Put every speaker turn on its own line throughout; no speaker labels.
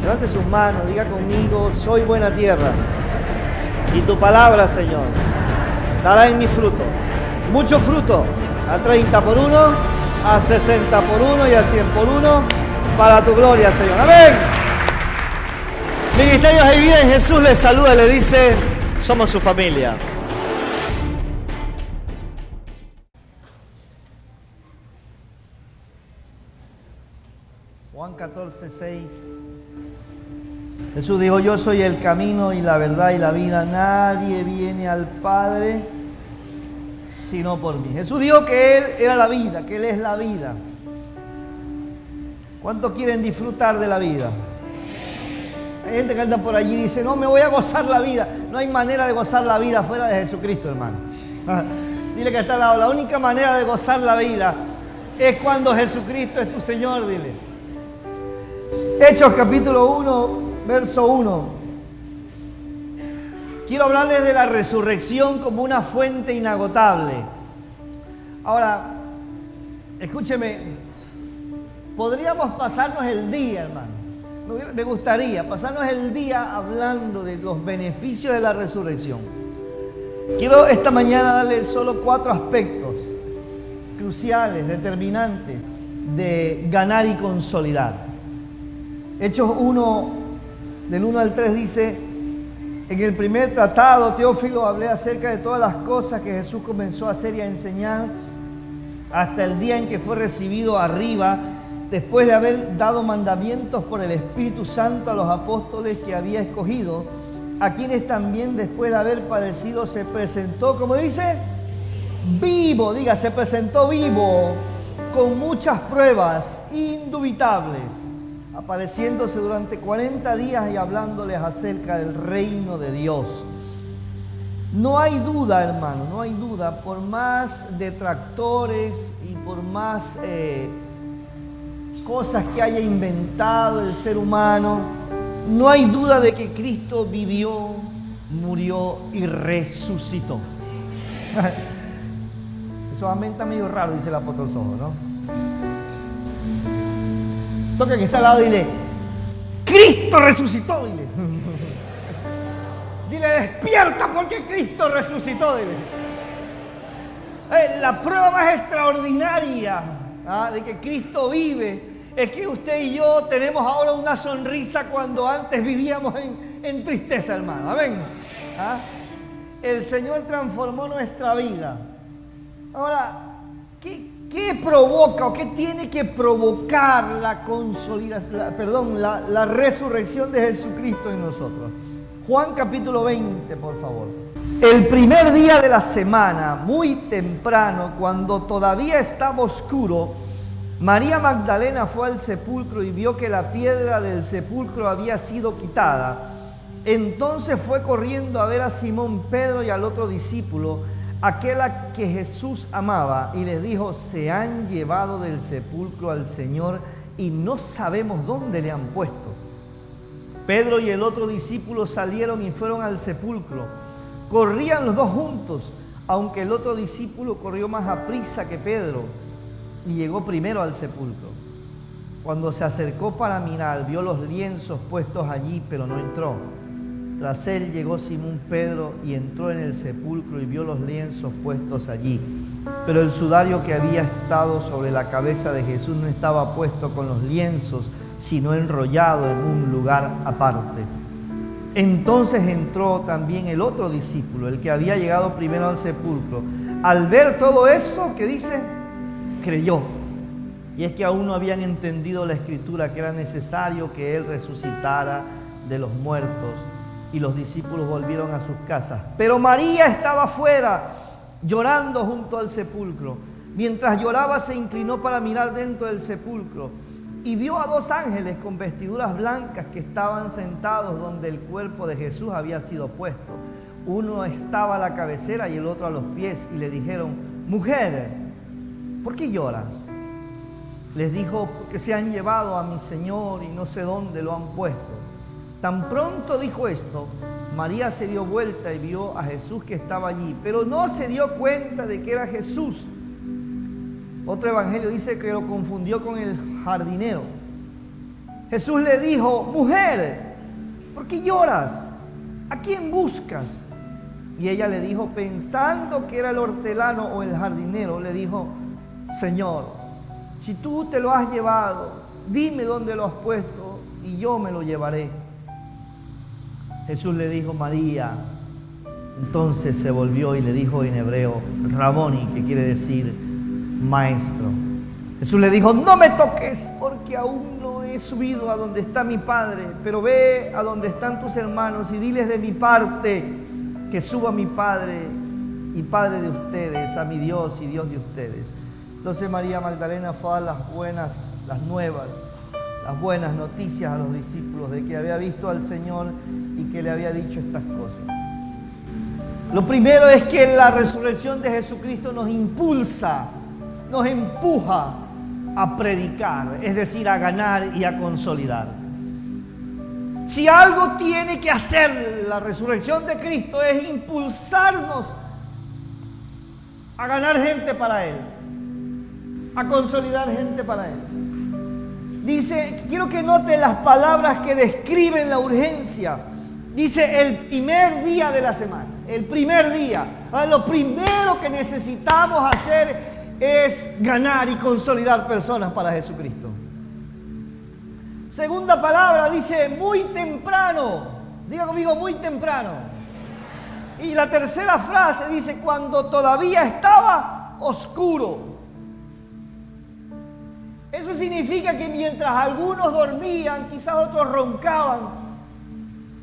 Levante sus manos, diga conmigo, soy buena tierra. Y tu palabra, Señor, dará en mi fruto. Mucho fruto, a 30 por 1, a 60 por 1 y a 100 por 1, para tu gloria, Señor. Amén. Ministerios de Vida en Jesús les saluda y le dice, somos su familia. Juan 14, 6. Jesús dijo, yo soy el camino y la verdad y la vida. Nadie viene al Padre sino por mí. Jesús dijo que Él era la vida, que Él es la vida. ¿Cuántos quieren disfrutar de la vida? Hay gente que anda por allí y dice, no, me voy a gozar la vida. No hay manera de gozar la vida fuera de Jesucristo, hermano. Dile que está al lado, la única manera de gozar la vida es cuando Jesucristo es tu Señor, dile. Hechos capítulo 1, verso 1. Quiero hablarles de la resurrección como una fuente inagotable. Ahora, escúcheme, podríamos pasarnos el día, hermano. Me gustaría pasarnos el día hablando de los beneficios de la resurrección. Quiero esta mañana darle solo 4 aspectos cruciales, determinantes de ganar y consolidar. Hechos 1, del 1 al 3 dice, en el primer tratado, Teófilo, hablé acerca de todas las cosas que Jesús comenzó a hacer y a enseñar hasta el día en que fue recibido arriba, después de haber dado mandamientos por el Espíritu Santo a los apóstoles que había escogido, a quienes también después de haber padecido se presentó, como dice, vivo, diga, se presentó vivo, con muchas pruebas indubitables, apareciéndose durante 40 días y hablándoles acerca del reino de Dios. No hay duda, hermano, no hay duda, por más detractores y por más cosas que haya inventado el ser humano, no hay duda de que Cristo vivió, murió y resucitó. Eso amén está medio raro, dice el apóstol Sojo, ¿no? Toca que está al lado y dile, Cristo resucitó, dile. Dile, despierta porque Cristo resucitó, dile. La prueba más extraordinaria de que Cristo vive es que usted y yo tenemos ahora una sonrisa cuando antes vivíamos en tristeza, hermano. Amén. El Señor transformó nuestra vida. Ahora, ¿qué provoca o qué tiene que provocar la resurrección de Jesucristo en nosotros? Juan capítulo 20, por favor. El primer día de la semana, muy temprano, cuando todavía estaba oscuro, María Magdalena fue al sepulcro y vio que la piedra del sepulcro había sido quitada. Entonces fue corriendo a ver a Simón Pedro y al otro discípulo, aquel a que Jesús amaba, y les dijo, se han llevado del sepulcro al Señor y no sabemos dónde le han puesto. Pedro y el otro discípulo salieron y fueron al sepulcro. Corrían los dos juntos, aunque el otro discípulo corrió más aprisa que Pedro y llegó primero al sepulcro. Cuando se acercó para mirar, vio los lienzos puestos allí, pero no entró. Tras él llegó Simón Pedro y entró en el sepulcro y vio los lienzos puestos allí. Pero el sudario que había estado sobre la cabeza de Jesús no estaba puesto con los lienzos, sino enrollado en un lugar aparte. Entonces entró también el otro discípulo, el que había llegado primero al sepulcro. Al ver todo eso, ¿qué dice? Creyó. Y es que aún no habían entendido la Escritura, que era necesario que Él resucitara de los muertos. Y los discípulos volvieron a sus casas. Pero María estaba afuera, llorando junto al sepulcro. Mientras lloraba, se inclinó para mirar dentro del sepulcro y vio a 2 ángeles con vestiduras blancas que estaban sentados donde el cuerpo de Jesús había sido puesto. Uno estaba a la cabecera y el otro a los pies, y le dijeron, mujer, ¿por qué lloras? Les dijo, porque se han llevado a mi Señor y no sé dónde lo han puesto. Tan pronto dijo esto, María se dio vuelta y vio a Jesús que estaba allí, pero no se dio cuenta de que era Jesús. Otro evangelio dice que lo confundió con el jardinero. Jesús le dijo: mujer, ¿por qué lloras? ¿A quién buscas? Y ella le dijo, pensando que era el hortelano o el jardinero, le dijo: Señor, si tú te lo has llevado, dime dónde lo has puesto y yo me lo llevaré. Jesús le dijo: María. Entonces se volvió y le dijo en hebreo, Raboni, que quiere decir maestro. Jesús le dijo: no me toques, porque aún no he subido a donde está mi Padre, pero ve a donde están tus hermanos y diles de mi parte que suba a mi Padre y Padre de ustedes, a mi Dios y Dios de ustedes. Entonces María Magdalena fue a las buenas noticias a los discípulos de que había visto al Señor y que le había dicho estas cosas. Lo primero es que la resurrección de Jesucristo nos impulsa, nos empuja a predicar, es decir, a ganar y a consolidar. Si algo tiene que hacer la resurrección de Cristo es impulsarnos a ganar gente para Él, a consolidar gente para Él. Dice, quiero que note las palabras que describen la urgencia. Dice: el primer día de la semana, el primer día. Lo primero que necesitamos hacer es ganar y consolidar personas para Jesucristo. Segunda palabra, dice muy temprano. Diga conmigo, muy temprano. Y la tercera frase dice: cuando todavía estaba oscuro. Eso significa que mientras algunos dormían, quizás otros roncaban,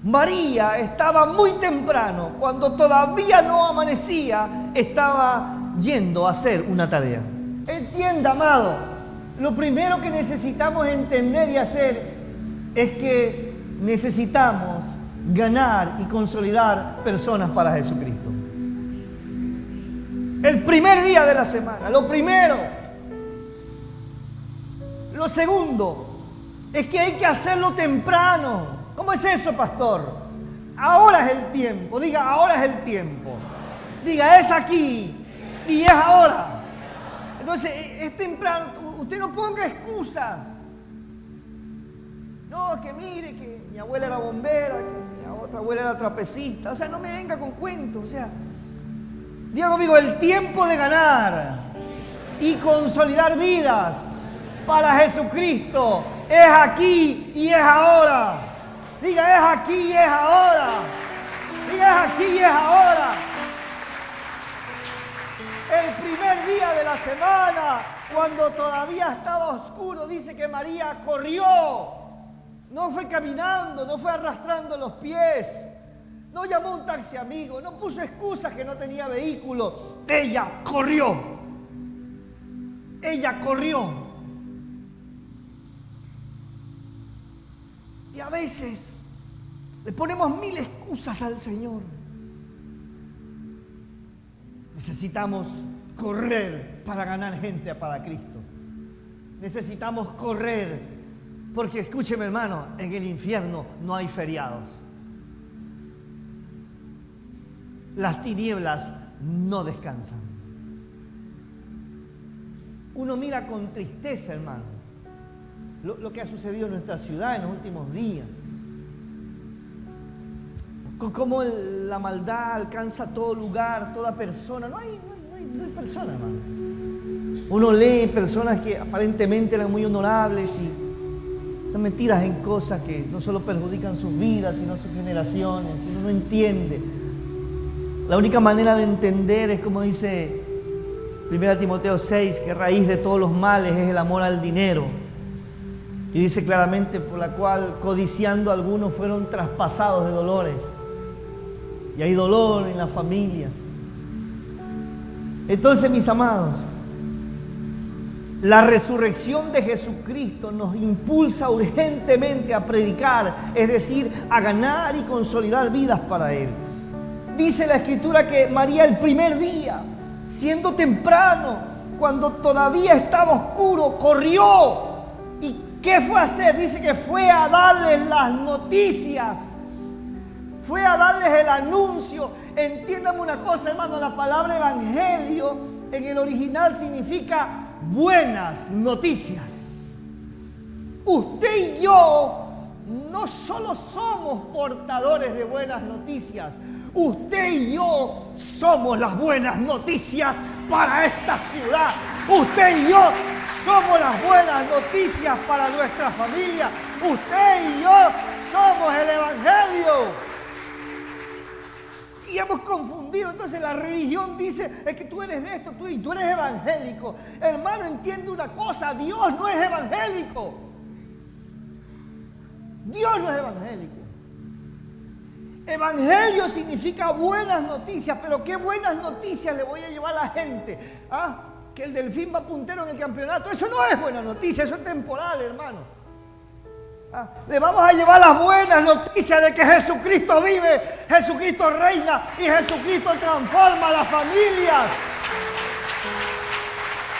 María estaba muy temprano, cuando todavía no amanecía, estaba yendo a hacer una tarea. Entienda, amado, lo primero que necesitamos entender y hacer es que necesitamos ganar y consolidar personas para Jesucristo. El primer día de la semana, lo primero. Lo segundo es que hay que hacerlo temprano. ¿Cómo es eso, pastor? Ahora es el tiempo. Diga, ahora es el tiempo. Diga, es aquí y es ahora. Entonces, es temprano. Usted no ponga excusas. No, que mire, que mi abuela era bombera, que mi otra abuela era trapecista. O sea, no me venga con cuentos. O sea, diga conmigo, el tiempo de ganar y consolidar vidas para Jesucristo es aquí y es ahora. Diga, es aquí y es ahora. Diga, es aquí y es ahora. El primer día de la semana, cuando todavía estaba oscuro, dice que María corrió. No fue caminando, no fue arrastrando los pies. No llamó a un taxi amigo, no puso excusas que no tenía vehículo. Ella corrió. Ella corrió. Y a veces le ponemos 1000 excusas al Señor. Necesitamos correr para ganar gente para Cristo. Necesitamos correr porque, escúcheme, hermano, en el infierno no hay feriados. Las tinieblas no descansan. Uno mira con tristeza, hermano, lo que ha sucedido en nuestra ciudad en los últimos días. Cómo la maldad alcanza todo lugar, toda persona. No hay persona, hermano. Uno lee personas que aparentemente eran muy honorables y están metidas en cosas que no solo perjudican sus vidas, sino sus generaciones. Uno no entiende. La única manera de entender es como dice 1 Timoteo 6, que raíz de todos los males es el amor al dinero. Y dice claramente, por la cual codiciando algunos fueron traspasados de dolores. Y hay dolor en la familia. Entonces, mis amados, la resurrección de Jesucristo nos impulsa urgentemente a predicar, es decir, a ganar y consolidar vidas para Él. Dice la Escritura que María el primer día, siendo temprano, cuando todavía estaba oscuro, corrió. ¿Y qué fue a hacer? Dice que fue a darles las noticias. Fue a darles el anuncio. Entiéndame una cosa, hermano, la palabra evangelio en el original significa buenas noticias. Usted y yo no solo somos portadores de buenas noticias, usted y yo somos las buenas noticias para esta ciudad. Usted y yo somos las buenas noticias para nuestra familia. Usted y yo somos el Evangelio. Y hemos confundido. Entonces la religión dice, es que tú eres de esto, tú eres evangélico. Hermano, entiende una cosa, Dios no es evangélico. Dios no es evangélico. Evangelio significa buenas noticias, pero ¿qué buenas noticias le voy a llevar a la gente? ¿Ah? Que el Delfín va puntero en el campeonato. Eso no es buena noticia, eso es temporal, hermano. ¿Ah? Le vamos a llevar las buenas noticias de que Jesucristo vive, Jesucristo reina y Jesucristo transforma a las familias.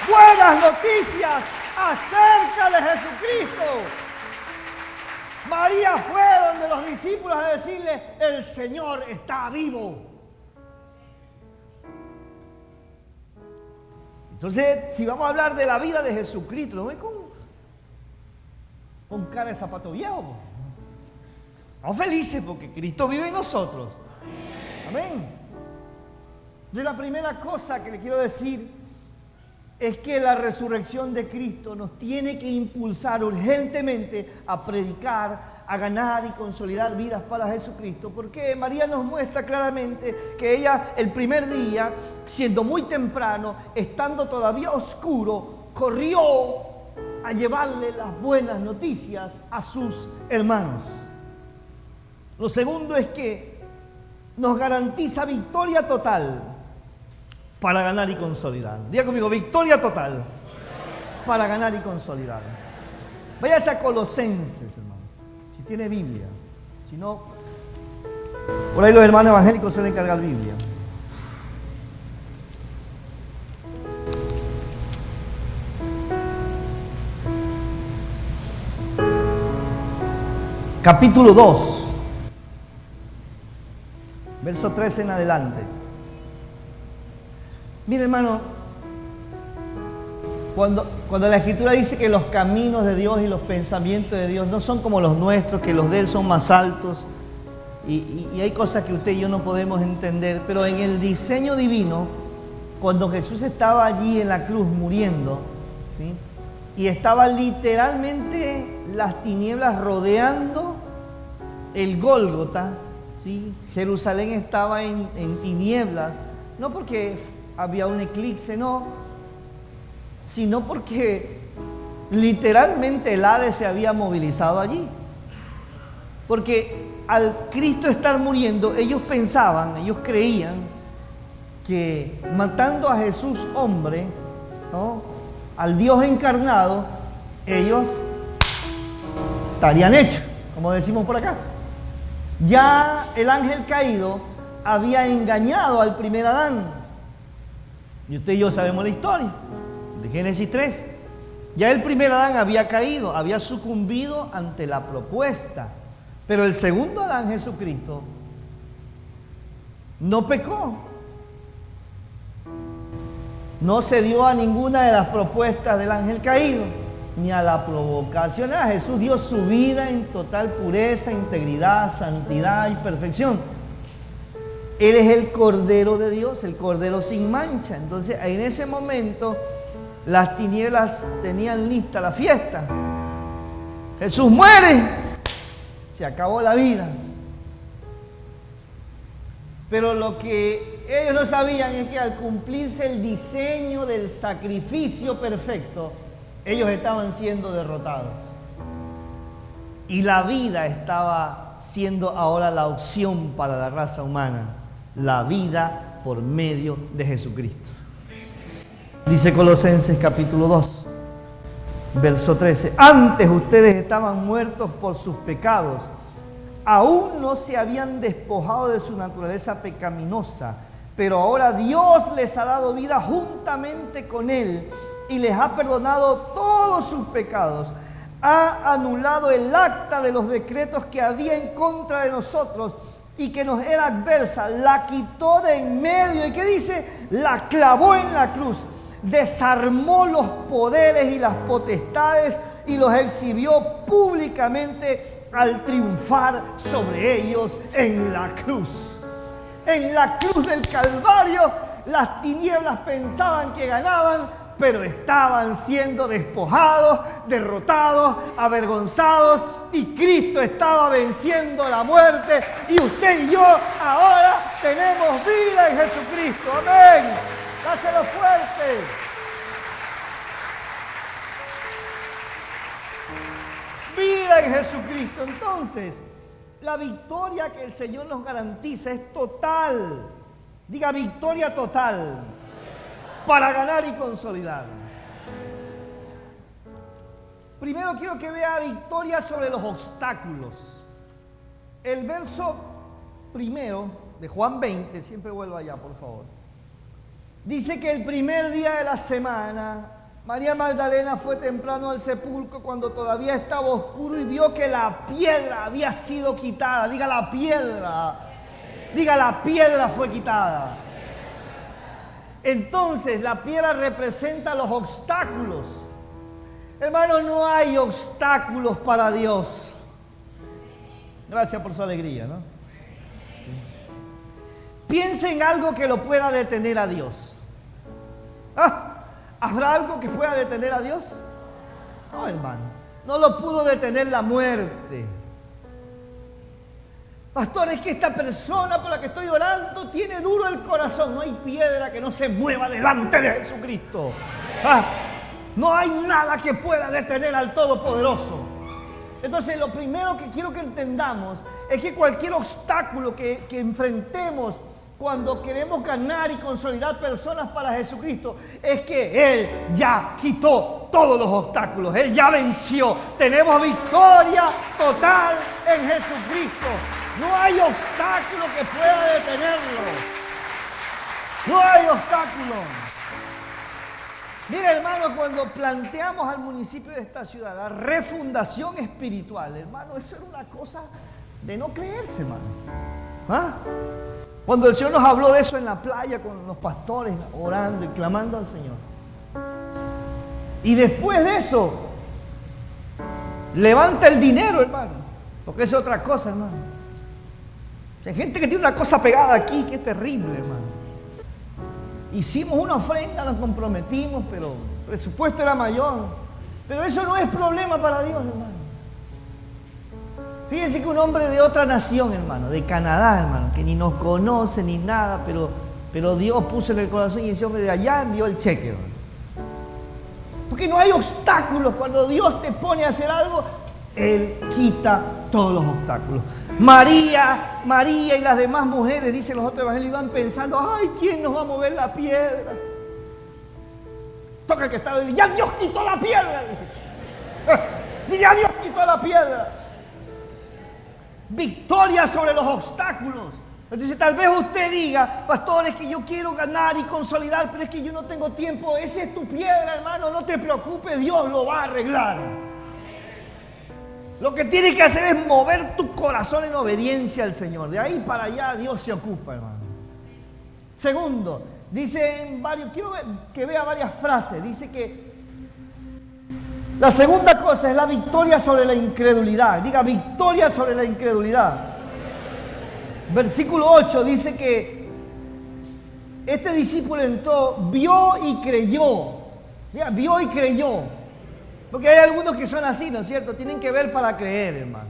Buenas noticias acerca de Jesucristo. María fue donde los discípulos a decirle, el Señor está vivo. Entonces, si vamos a hablar de la vida de Jesucristo, ¿no ven con cara de zapato viejo? Estamos felices porque Cristo vive en nosotros. Amén. Entonces, la primera cosa que le quiero decir es que la resurrección de Cristo nos tiene que impulsar urgentemente a predicar, a ganar y consolidar vidas para Jesucristo, porque María nos muestra claramente que ella el primer día, siendo muy temprano, estando todavía oscuro, corrió a llevarle las buenas noticias a sus hermanos. Lo segundo es que nos garantiza victoria total para ganar y consolidar. Diga conmigo, victoria total para ganar y consolidar. Váyase a Colosenses, hermano, si tiene Biblia. Si no, por ahí los hermanos evangélicos suelen cargar Biblia. Capítulo 2, verso 13 en adelante. Mire, hermano, cuando la Escritura dice que los caminos de Dios y los pensamientos de Dios no son como los nuestros, que los de Él son más altos, y hay cosas que usted y yo no podemos entender, pero en el diseño divino, cuando Jesús estaba allí en la cruz muriendo, ¿sí?, y estaba literalmente las tinieblas rodeando el Gólgota, ¿sí?, Jerusalén estaba en tinieblas, no porque había un eclipse, no, sino porque literalmente el Hades se había movilizado allí. Porque al Cristo estar muriendo, ellos pensaban, ellos creían que matando a Jesús hombre, ¿no?, al Dios encarnado, ellos estarían hechos, como decimos por acá. Ya el ángel caído había engañado al primer Adán. Y usted y yo sabemos la historia de Génesis 3. Ya el primer Adán había caído, había sucumbido ante la propuesta. Pero el segundo Adán, Jesucristo, no pecó. No se dio a ninguna de las propuestas del ángel caído, ni a la provocación. Jesús dio su vida en total pureza, integridad, santidad y perfección. Él es el Cordero de Dios, el Cordero sin mancha. Entonces, en ese momento, las tinieblas tenían lista la fiesta. Jesús muere, se acabó la vida. Pero lo que ellos no sabían es que al cumplirse el diseño del sacrificio perfecto, ellos estaban siendo derrotados. Y la vida estaba siendo ahora la opción para la raza humana. La vida por medio de Jesucristo. Dice Colosenses capítulo 2, verso 13. Antes ustedes estaban muertos por sus pecados. Aún no se habían despojado de su naturaleza pecaminosa, pero ahora Dios les ha dado vida juntamente con Él y les ha perdonado todos sus pecados. Ha anulado el acta de los decretos que había en contra de nosotros y que nos era adversa, la quitó de en medio. ¿Y qué dice? La clavó en la cruz, desarmó los poderes y las potestades y los exhibió públicamente al triunfar sobre ellos en la cruz. En la cruz del Calvario, las tinieblas pensaban que ganaban, pero estaban siendo despojados, derrotados, avergonzados, y Cristo estaba venciendo la muerte, y usted y yo ahora tenemos vida en Jesucristo. Amén. Dáselo fuerte. Vida en Jesucristo. Entonces, la victoria que el Señor nos garantiza es total. Diga, victoria total. Para ganar y consolidar. Primero quiero que vea victoria sobre los obstáculos. El verso primero de Juan 20, siempre vuelvo allá, por favor. Dice que el primer día de la semana, María Magdalena fue temprano al sepulcro cuando todavía estaba oscuro y vio que la piedra había sido quitada. Diga, la piedra. Diga, la piedra fue quitada. Entonces, la piedra representa los obstáculos. Hermano, no hay obstáculos para Dios. Gracias por su alegría, ¿no? Piense en algo que lo pueda detener a Dios. ¿Habrá algo que pueda detener a Dios? No, hermano. No lo pudo detener la muerte. Pastor, es que esta persona por la que estoy orando tiene duro el corazón. No hay piedra que no se mueva delante de Jesucristo. No hay nada que pueda detener al Todopoderoso. Entonces, lo primero que quiero que entendamos es que cualquier obstáculo que enfrentemos cuando queremos ganar y consolidar personas para Jesucristo, es que Él ya quitó todos los obstáculos. Él ya venció. Tenemos victoria total en Jesucristo. No hay obstáculo que pueda detenerlo. No hay obstáculo. Mira, hermano, cuando planteamos al municipio de esta ciudad la refundación espiritual, hermano, eso era una cosa de no creerse, hermano. Cuando el Señor nos habló de eso en la playa con los pastores, orando y clamando al Señor. Y después de eso, levanta el dinero, hermano, porque es otra cosa, hermano. Hay gente que tiene una cosa pegada aquí que es terrible, hermano. Hicimos una ofrenda, nos comprometimos, pero el presupuesto era mayor. Pero eso no es problema para Dios, hermano. Fíjense que un hombre de otra nación, hermano, de Canadá, hermano, que ni nos conoce ni nada, pero Dios puso en el corazón y ese hombre de allá envió el cheque, hermano. Porque no hay obstáculos. Cuando Dios te pone a hacer algo, Él quita todos los obstáculos. María y las demás mujeres, dicen los otros evangelios, iban pensando, ay, ¿quién nos va a mover la piedra? Toca el que estaba diciendo, ya Dios quitó la piedra. Ya Dios quitó la piedra. Victoria sobre los obstáculos. Entonces tal vez usted diga, pastor, es que yo quiero ganar y consolidar, pero es que yo no tengo tiempo. Esa es tu piedra, hermano, no te preocupes, Dios lo va a arreglar. Lo que tienes que hacer es mover tu corazón en obediencia al Señor. De ahí para allá Dios se ocupa, hermano. Segundo, dice en varios, quiero que vea varias frases. Dice que la segunda cosa es la victoria sobre la incredulidad. Diga, victoria sobre la incredulidad. Versículo 8 dice que este discípulo entró, vio y creyó. Diga, vio y creyó. Porque hay algunos que son así, ¿no es cierto? Tienen que ver para creer, hermano.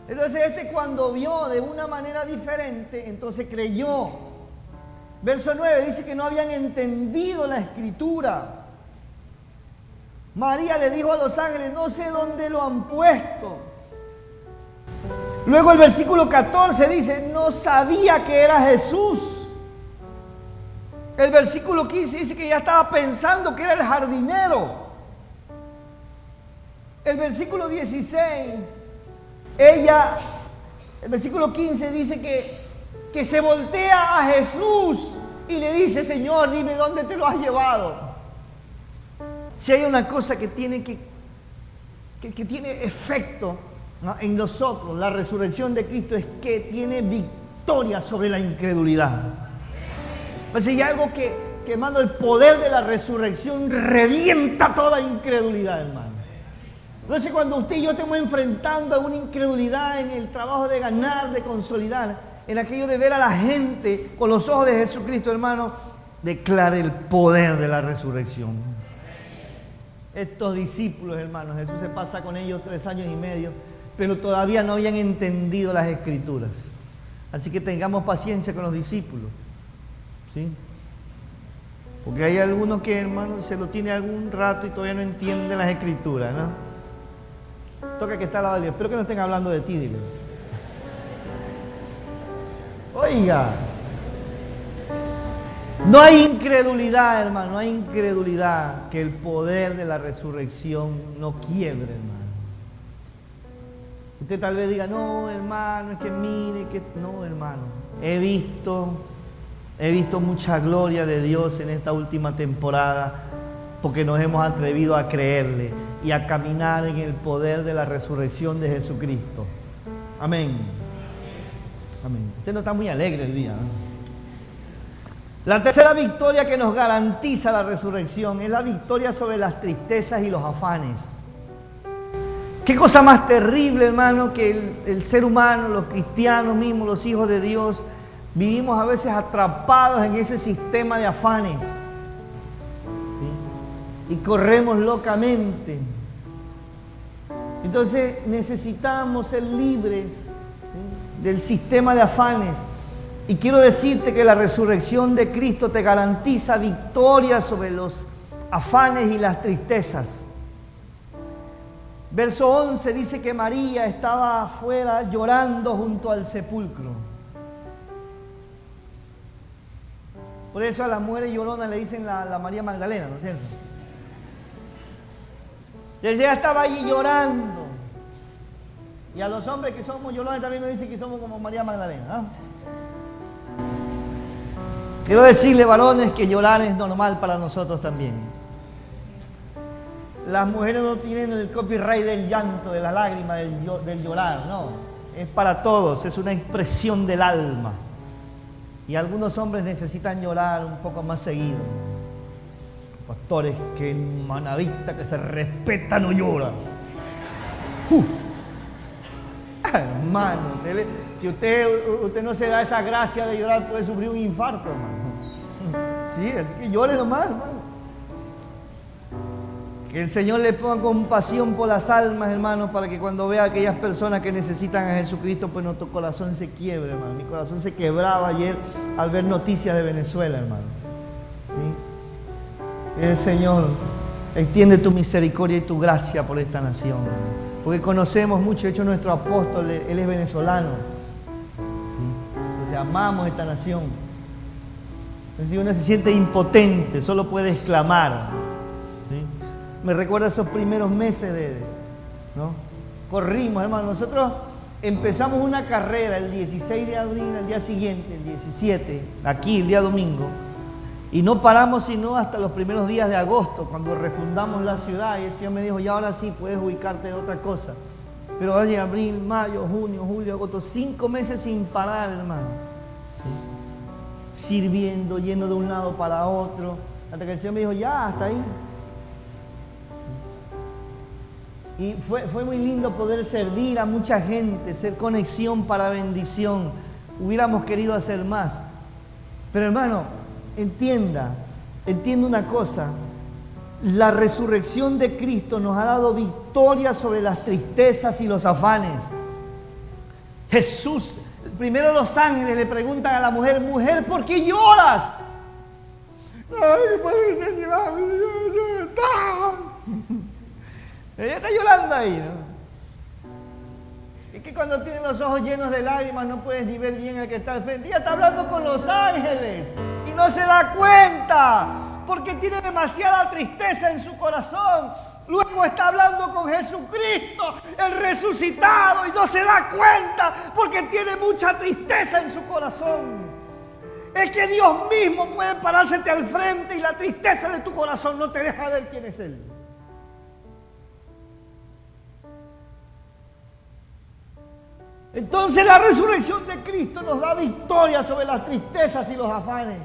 Entonces cuando vio de una manera diferente, entonces creyó. Verso 9 dice que no habían entendido la escritura. María le dijo a los ángeles, no sé dónde lo han puesto. Luego el versículo 14 dice, no sabía que era Jesús. El versículo 15 dice que ya estaba pensando que era el jardinero. El versículo 16, el versículo 15 dice que se voltea a Jesús y le dice, Señor, dime dónde te lo has llevado. Si hay una cosa que tiene efecto, ¿no?, en nosotros, la resurrección de Cristo, es que tiene victoria sobre la incredulidad. Pues hay algo que, hermano, el poder de la resurrección revienta toda incredulidad, hermano. Entonces cuando usted y yo estemos enfrentando a una incredulidad en el trabajo de ganar, de consolidar, en aquello de ver a la gente con los ojos de Jesucristo, hermano, declare el poder de la resurrección. Estos discípulos, hermanos, Jesús se pasa con ellos 3 años y medio, pero todavía no habían entendido las Escrituras. Así que tengamos paciencia con los discípulos, ¿sí? Porque hay algunos que, hermanos, se lo tiene algún rato y todavía no entienden las Escrituras, ¿no? Toca que está al lado de Dios. Espero que no estén hablando de ti, dile. Oiga, no hay incredulidad, hermano, no hay incredulidad que el poder de la resurrección no quiebre, hermano. Usted tal vez diga, no, hermano, es que mire, que no, hermano. He visto mucha gloria de Dios en esta última temporada porque nos hemos atrevido a creerle y a caminar en el poder de la resurrección de Jesucristo. Amén. Amén. Usted no está muy alegre el día, ¿no? La tercera victoria que nos garantiza la resurrección es la victoria sobre las tristezas y los afanes. Qué cosa más terrible, hermano, que el ser humano, los cristianos mismos, los hijos de Dios, vivimos a veces atrapados en ese sistema de afanes, ¿sí? Y corremos locamente. Entonces necesitamos ser libres, ¿sí?, del sistema de afanes. Y quiero decirte que la resurrección de Cristo te garantiza victoria sobre los afanes y las tristezas. Verso 11 dice que María estaba afuera llorando junto al sepulcro. Por eso a las mujeres lloronas le dicen la María Magdalena, ¿no es cierto? Ella estaba allí llorando. Y a los hombres que somos llorones también nos dicen que somos como María Magdalena, ¿no? Quiero decirle, varones, que llorar es normal para nosotros también. Las mujeres no tienen el copyright del llanto, de la lágrima, del llorar, no. Es para todos, es una expresión del alma. Y algunos hombres necesitan llorar un poco más seguido. Pastores que en Manavista, que se respeta, no llora. Hermano, si usted no se da esa gracia de llorar, puede sufrir un infarto, hermano. Sí, así que llore nomás, hermano. Que el Señor le ponga compasión por las almas, hermanos, para que cuando vea a aquellas personas que necesitan a Jesucristo, pues nuestro corazón se quiebre, hermano. Mi corazón se quebraba ayer al ver noticias de Venezuela, hermano. ¿Sí? El Señor, extiende tu misericordia y tu gracia por esta nación, hermano. Porque conocemos mucho, de hecho nuestro apóstol, él es venezolano. ¿Sí? Entonces amamos esta nación. Entonces uno se siente impotente, solo puede exclamar. ¿Sí? Me recuerda esos primeros meses ¿no? Corrimos, hermano. Nosotros empezamos una carrera el 16 de abril, al día siguiente, el 17, aquí, el día domingo. Y no paramos sino hasta los primeros días de agosto, cuando refundamos la ciudad. Y el Señor me dijo, ya ahora sí puedes ubicarte de otra cosa. Pero oye, abril, mayo, junio, julio, agosto, 5 meses sin parar, hermano. ¿Sí? Sirviendo, yendo de un lado para otro. Hasta que el Señor me dijo, ya, hasta ahí. Y fue muy lindo poder servir a mucha gente, ser conexión para bendición. Hubiéramos querido hacer más. Pero hermano, entienda una cosa. La resurrección de Cristo nos ha dado victoria sobre las tristezas y los afanes. Jesús, primero los ángeles le preguntan a la mujer, mujer, ¿por qué lloras? Ay, puede ser llevado. Ella está llorando ahí, ¿no? Es que cuando tiene los ojos llenos de lágrimas no puedes ni ver bien al que está al frente. Ella está hablando con los ángeles y no se da cuenta porque tiene demasiada tristeza en su corazón. Luego está hablando con Jesucristo, el resucitado, y no se da cuenta porque tiene mucha tristeza en su corazón. Es que Dios mismo puede parársete al frente y la tristeza de tu corazón no te deja ver quién es Él. Entonces la resurrección de Cristo nos da victoria sobre las tristezas y los afanes.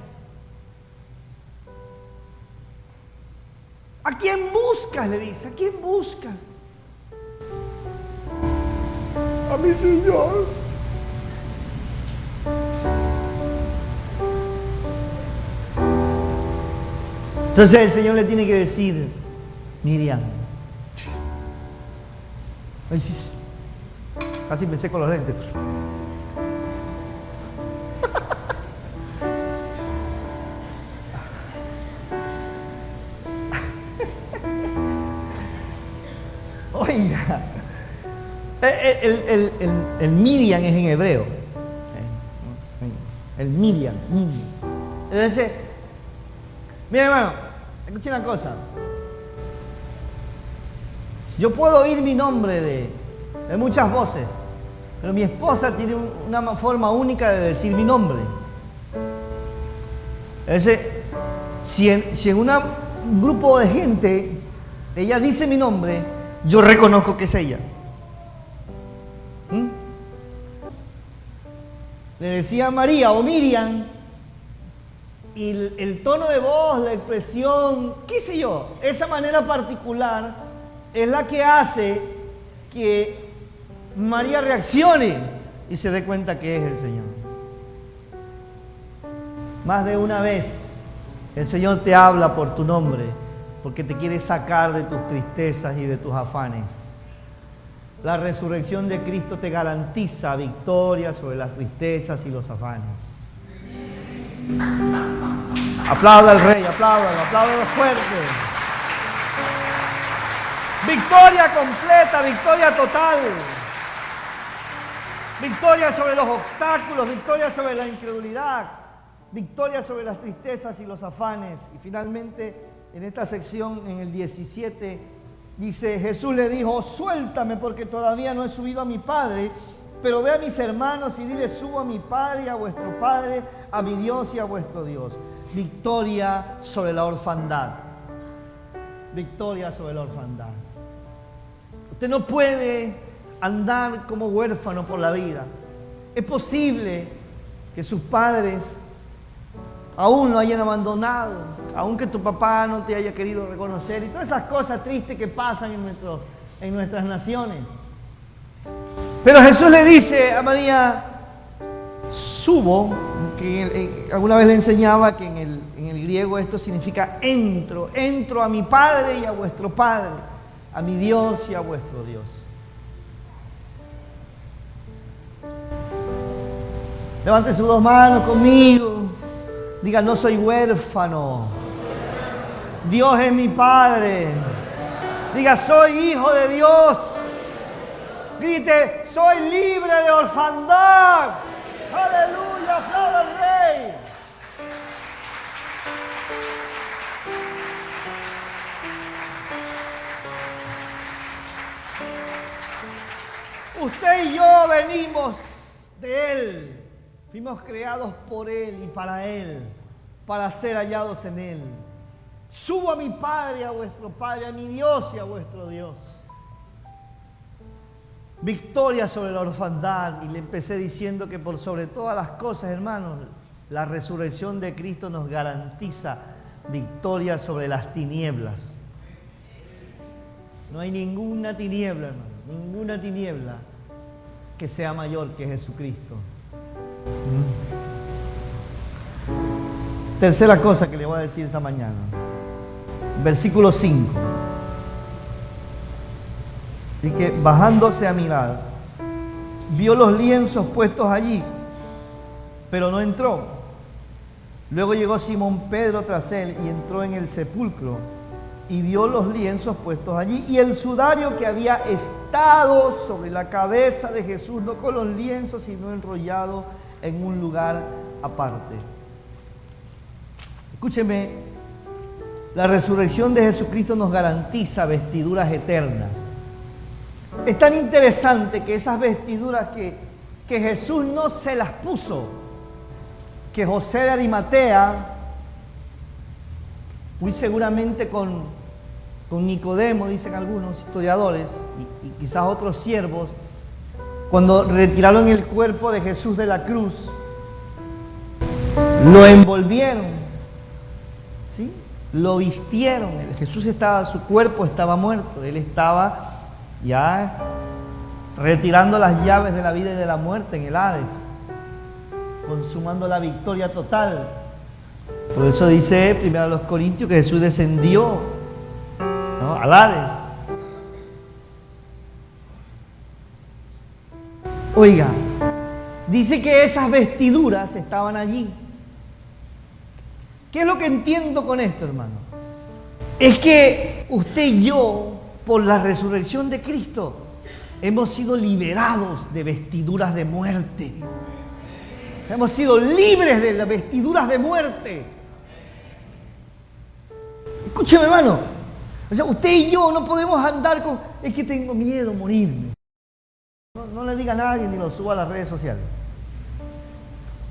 ¿A quién buscas? Le dice, ¿a quién buscas? mi Señor. Entonces el Señor le tiene que decir, Miriam, ay, sí, casi me seco los lentes. Oiga, el Miriam es en hebreo. El Miriam. Entonces, mira hermano, escuche una cosa. Yo puedo oír mi nombre de muchas voces, pero mi esposa tiene una forma única de decir mi nombre. Entonces, si en un grupo de gente ella dice mi nombre, yo reconozco que es ella. Le decía María o Miriam, y el tono de voz, la expresión, qué sé yo, esa manera particular es la que hace que María reaccione y se dé cuenta que es el Señor. Más de una vez el Señor te habla por tu nombre porque te quiere sacar de tus tristezas y de tus afanes. La resurrección de Cristo te garantiza victoria sobre las tristezas y los afanes. Aplauda al Rey, apláudalo fuerte. Victoria completa, victoria total. Victoria sobre los obstáculos, victoria sobre la incredulidad, victoria sobre las tristezas y los afanes. Y finalmente, en esta sección, en el 17, dice, Jesús le dijo, suéltame porque todavía no he subido a mi Padre, pero ve a mis hermanos y dile, subo a mi Padre y a vuestro Padre, a mi Dios y a vuestro Dios. Victoria sobre la orfandad. Victoria sobre la orfandad. Usted no puede andar como huérfano por la vida. Es posible que sus padres aún lo hayan abandonado, aún que tu papá no te haya querido reconocer y todas esas cosas tristes que pasan en nuestras naciones. Pero Jesús le dice a María, subo, que alguna vez le enseñaba que en el griego esto significa entro a mi Padre y a vuestro Padre, a mi Dios y a vuestro Dios. Levante sus dos manos conmigo. Diga, no soy huérfano. Dios es mi Padre. Diga, soy hijo de Dios. Grite, soy libre de orfandad. Aleluya, aplauda al Rey. Usted y yo venimos de Él. Fuimos creados por Él y para Él, para ser hallados en Él. Subo a mi Padre y a vuestro Padre, a mi Dios y a vuestro Dios. Victoria sobre la orfandad. Y le empecé diciendo que por sobre todas las cosas, hermanos, la resurrección de Cristo nos garantiza victoria sobre las tinieblas. No hay ninguna tiniebla, hermano, ninguna tiniebla que sea mayor que Jesucristo. Tercera cosa que le voy a decir esta mañana. Versículo 5. Y que bajándose a mirar, vio los lienzos puestos allí, pero no entró. Luego llegó Simón Pedro tras él y entró en el sepulcro y vio los lienzos puestos allí y el sudario que había estado sobre la cabeza de Jesús, no con los lienzos, sino enrollado en un lugar aparte. Escúcheme, la resurrección de Jesucristo nos garantiza vestiduras eternas. Es tan interesante que esas vestiduras que Jesús no se las puso, que José de Arimatea, muy seguramente con Nicodemo, dicen algunos historiadores, y quizás otros siervos, cuando retiraron el cuerpo de Jesús de la cruz, lo envolvieron, ¿sí? Lo vistieron. Jesús su cuerpo estaba muerto, él estaba ya retirando las llaves de la vida y de la muerte en el Hades, consumando la victoria total. Por eso dice 1 Corintios que Jesús descendió, ¿no?, al Hades. Oiga, dice que esas vestiduras estaban allí. ¿Qué es lo que entiendo con esto, hermano? Es que usted y yo, por la resurrección de Cristo, hemos sido liberados de vestiduras de muerte. Hemos sido libres de las vestiduras de muerte. Escúcheme, hermano. O sea, usted y yo no podemos andar con... Es que tengo miedo a morirme. No le diga a nadie ni lo suba a las redes sociales.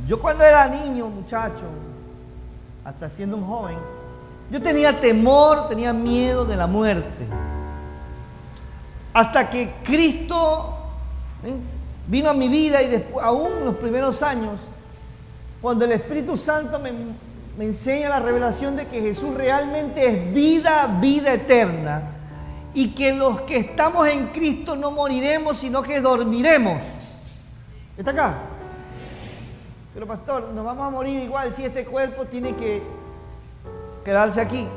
Yo cuando era niño, muchacho, hasta siendo un joven, yo tenía temor, tenía miedo de la muerte. Hasta que Cristo vino a mi vida y después, aún en los primeros años, cuando el Espíritu Santo me enseña la revelación de que Jesús realmente es vida, vida eterna, y que los que estamos en Cristo no moriremos, sino que dormiremos. ¿Está acá? Pero pastor, nos vamos a morir igual si este cuerpo tiene que quedarse aquí.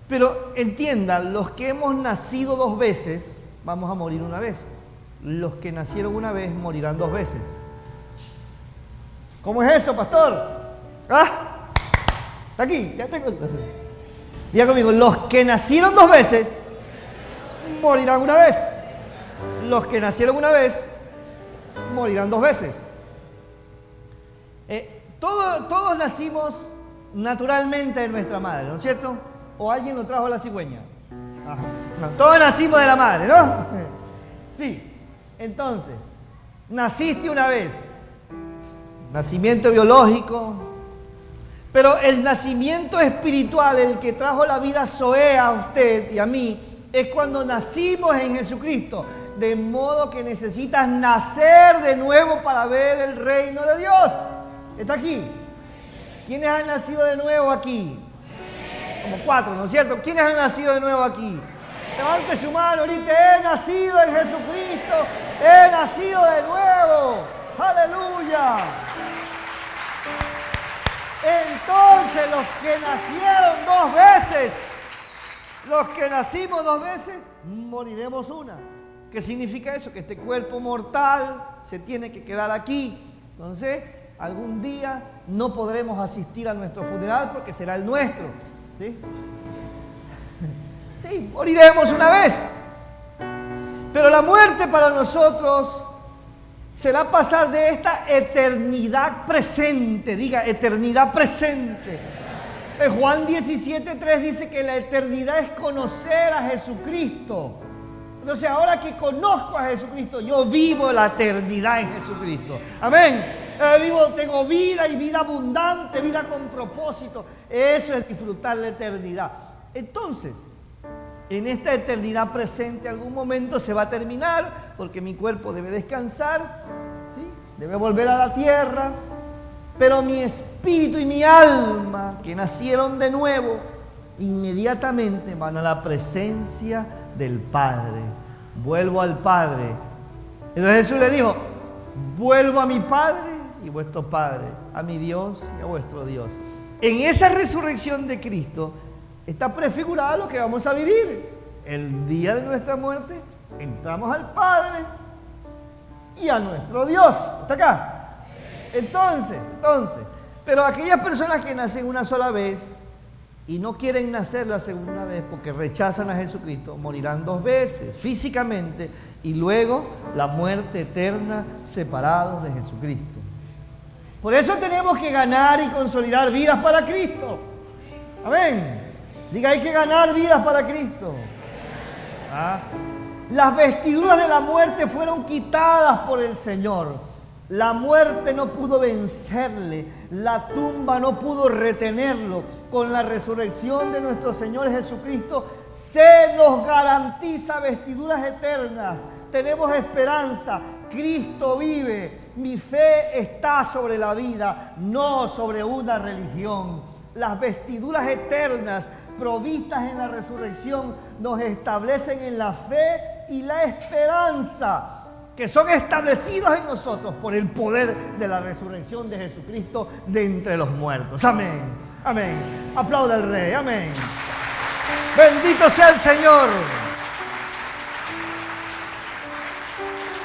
Pero entiendan, los que hemos nacido 2 veces, vamos a morir una vez. Los que nacieron una vez morirán 2 veces. ¿Cómo es eso, pastor? ¿Ah? Está aquí, ya tengo. Diga conmigo, los que nacieron 2 veces morirán una vez. Los que nacieron una vez morirán 2 veces. Todos nacimos naturalmente de nuestra madre, ¿no es cierto? ¿O alguien lo trajo a la cigüeña? Ajá. No, todos nacimos de la madre, ¿no? Sí. Entonces, naciste una vez. Nacimiento biológico. Pero el nacimiento espiritual, el que trajo la vida Zoé a usted y a mí, es cuando nacimos en Jesucristo. De modo que necesitas nacer de nuevo para ver el reino de Dios. ¿Está aquí? ¿Quiénes han nacido de nuevo aquí? Como 4, ¿no es cierto? ¿Quiénes han nacido de nuevo aquí? Levante su mano ahorita. He nacido en Jesucristo. He nacido de nuevo. ¡Aleluya! Entonces los que nacieron 2 veces, los que nacimos 2 veces, moriremos una. ¿Qué significa eso? Que este cuerpo mortal se tiene que quedar aquí. Entonces, algún día no podremos asistir a nuestro funeral porque será el nuestro. ¿Sí? Sí, moriremos una vez. Pero la muerte para nosotros será pasar de esta eternidad presente. Diga, eternidad presente. En Juan 17:3 dice que la eternidad es conocer a Jesucristo. Entonces, ahora que conozco a Jesucristo, yo vivo la eternidad en Jesucristo. Amén. Tengo vida y vida abundante, vida con propósito. Eso es disfrutar la eternidad. Entonces, en esta eternidad presente, algún momento se va a terminar, porque mi cuerpo debe descansar, ¿sí? Debe volver a la tierra, pero mi espíritu y mi alma, que nacieron de nuevo, inmediatamente van a la presencia del Padre. Vuelvo al Padre. Entonces Jesús le dijo, vuelvo a mi Padre y vuestro Padre, a mi Dios y a vuestro Dios. En esa resurrección de Cristo está prefigurado lo que vamos a vivir. El día de nuestra muerte, entramos al Padre y a nuestro Dios. ¿Está acá? Entonces, pero aquellas personas que nacen una sola vez y no quieren nacer la segunda vez porque rechazan a Jesucristo, morirán 2 veces físicamente y luego la muerte eterna separados de Jesucristo. Por eso tenemos que ganar y consolidar vidas para Cristo. Amén. Diga, hay que ganar vidas para Cristo. Las vestiduras de la muerte fueron quitadas por el Señor. La muerte no pudo vencerle, la tumba no pudo retenerlo. Con la resurrección de nuestro Señor Jesucristo se nos garantiza vestiduras eternas. Tenemos esperanza. Cristo vive. Mi fe está sobre la vida, no sobre una religión. Las vestiduras eternas provistas en la resurrección nos establecen en la fe y la esperanza que son establecidos en nosotros por el poder de la resurrección de Jesucristo de entre los muertos. Amén, amén. Aplauda al Rey, amén. Bendito sea el Señor.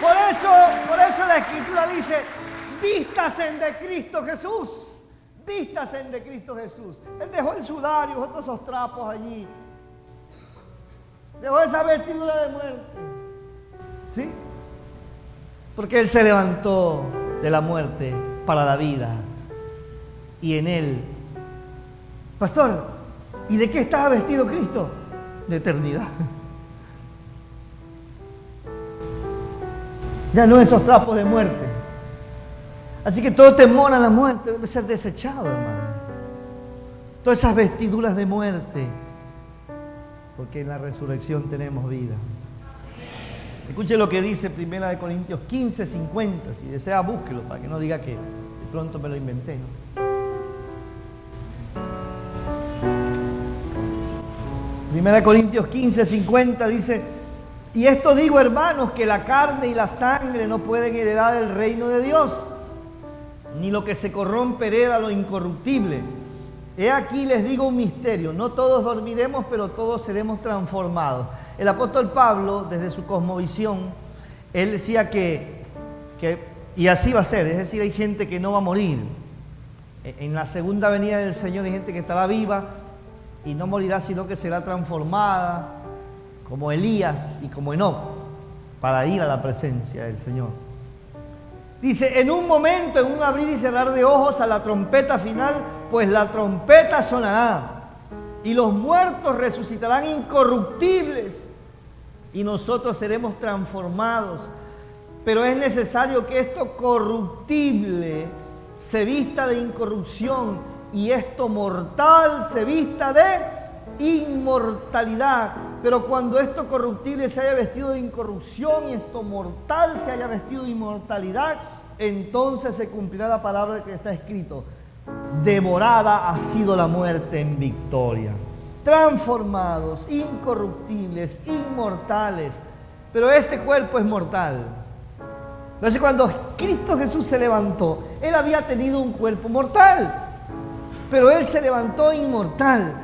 Por eso la Escritura dice, vístase de Cristo Jesús. Vístase de Cristo Jesús. Él dejó el sudario, todos esos trapos allí. Dejó esa vestidura de muerte. ¿Sí? Porque Él se levantó de la muerte para la vida. Y en Él, pastor, ¿y de qué estaba vestido Cristo? De eternidad. Ya no esos trapos de muerte. Así que todo temor a la muerte debe ser desechado, hermano. Todas esas vestiduras de muerte. Porque en la resurrección tenemos vida. Escuche lo que dice 1 Corintios 15, 50. Si desea, búsquelo para que no diga que de pronto me lo inventé, ¿no? 1 Corintios 15, 50 dice: y esto digo, hermanos, que la carne y la sangre no pueden heredar el reino de Dios, ni lo que se corrompe hereda lo incorruptible. He aquí les digo un misterio: no todos dormiremos, pero todos seremos transformados. El apóstol Pablo, desde su cosmovisión, él decía que y así va a ser, es decir, hay gente que no va a morir. En la segunda venida del Señor hay gente que estará viva y no morirá, sino que será transformada, como Elías y como Enoc, para ir a la presencia del Señor. Dice: en un momento, en un abrir y cerrar de ojos, a la trompeta final, pues la trompeta sonará, y los muertos resucitarán incorruptibles, y nosotros seremos transformados. Pero es necesario que esto corruptible se vista de incorrupción, y esto mortal se vista de inmortalidad. Pero cuando esto corruptible se haya vestido de incorrupción y esto mortal se haya vestido de inmortalidad, entonces se cumplirá la palabra que está escrito: devorada ha sido la muerte en victoria. Transformados, incorruptibles, inmortales. Pero este cuerpo es mortal. Entonces, cuando Cristo Jesús se levantó, Él había tenido un cuerpo mortal, pero Él se levantó inmortal.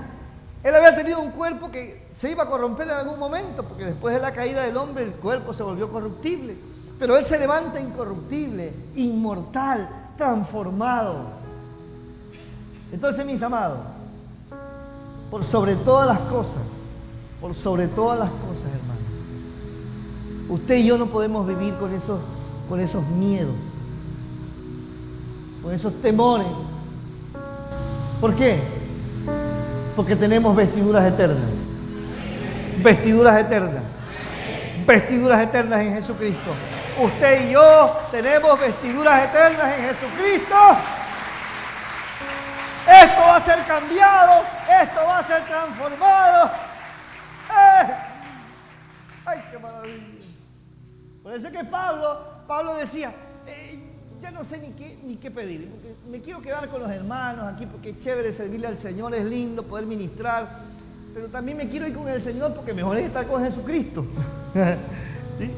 Él había tenido un cuerpo que se iba a corromper en algún momento, porque después de la caída del hombre el cuerpo se volvió corruptible. Pero Él se levanta incorruptible, inmortal, transformado. Entonces, mis amados, por sobre todas las cosas, hermanos, usted y yo no podemos vivir con esos miedos, con esos temores. ¿Por qué? Porque tenemos vestiduras eternas. Vestiduras eternas. Vestiduras eternas en Jesucristo. Usted y yo tenemos vestiduras eternas en Jesucristo. Esto va a ser cambiado. Esto va a ser transformado. ¡Ay, qué maravilla! Por eso es que Pablo decía: ya no sé ni qué pedir, porque me quiero quedar con los hermanos aquí, porque es chévere servirle al Señor, es lindo poder ministrar, pero también me quiero ir con el Señor porque mejor es estar con Jesucristo. ¿Sí?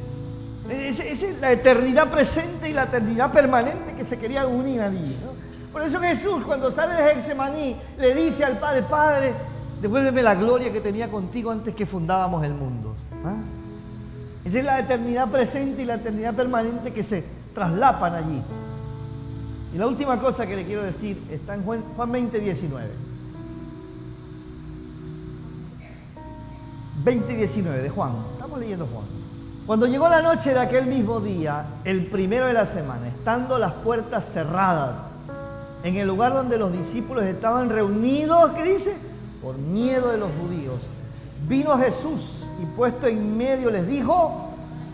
Esa es la eternidad presente y la eternidad permanente que se querían unir allí, ¿no? Por eso Jesús, cuando sale de Getsemaní, le dice al Padre: Padre, devuélveme la gloria que tenía contigo antes que fundábamos el mundo. ¿Ah? Esa es la eternidad presente y la eternidad permanente que se traslapan allí. Y la última cosa que le quiero decir está en Juan 20, 19. 20, 19 de Juan. Estamos leyendo Juan. Cuando llegó la noche de aquel mismo día, el primero de la semana, estando las puertas cerradas, en el lugar donde los discípulos estaban reunidos, ¿qué dice? Por miedo de los judíos, vino Jesús y puesto en medio les dijo: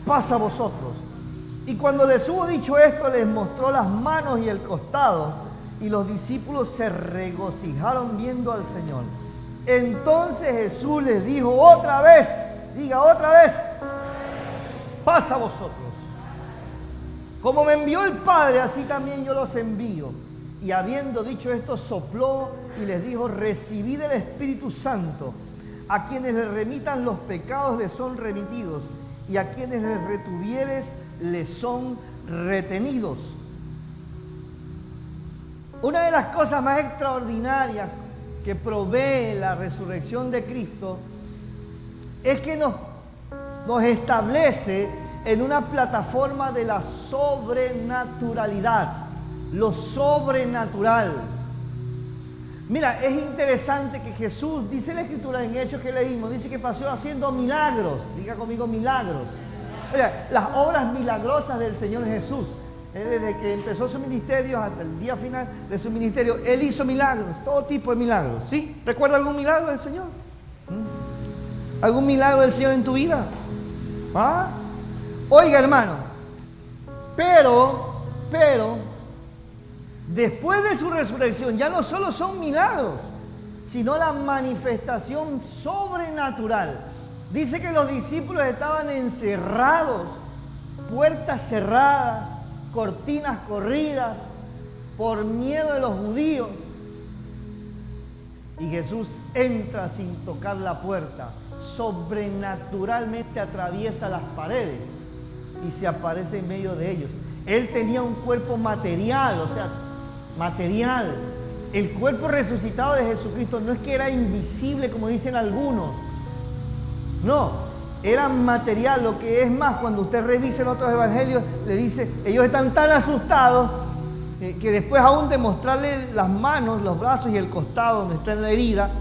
paz a vosotros. Y cuando les hubo dicho esto, les mostró las manos y el costado, y los discípulos se regocijaron viendo al Señor. Entonces Jesús les dijo otra vez, diga otra vez: paz a vosotros. Como me envió el Padre, así también yo los envío. Y habiendo dicho esto, sopló y les dijo: recibid el Espíritu Santo. A quienes les remitan los pecados les son remitidos, y a quienes les retuvieres les son retenidos. Una de las cosas más extraordinarias que provee la resurrección de Cristo es que nos establece en una plataforma de la sobrenaturalidad, lo sobrenatural. Mira, es interesante que Jesús, dice la Escritura en Hechos que leímos, dice que pasó haciendo milagros. Diga conmigo, milagros. Oiga, las obras milagrosas del Señor Jesús, desde que empezó su ministerio hasta el día final de su ministerio, Él hizo milagros, todo tipo de milagros. ¿Sí? ¿Recuerda algún milagro del Señor? ¿Algún milagro del Señor en tu vida? ¿Ah? Oiga, hermano, pero, después de su resurrección ya no solo son milagros, sino la manifestación sobrenatural. Dice que los discípulos estaban encerrados, puertas cerradas, cortinas corridas, por miedo de los judíos. Y Jesús entra sin tocar la puerta, sobrenaturalmente atraviesa las paredes y se aparece en medio de ellos. Él tenía un cuerpo material, o sea, material. El cuerpo resucitado de Jesucristo no es que era invisible como dicen algunos, no, era material. Lo que es más, cuando usted revisa en otros evangelios, le dice, ellos están tan asustados que después aún de mostrarle las manos, los brazos y el costado donde está en la herida,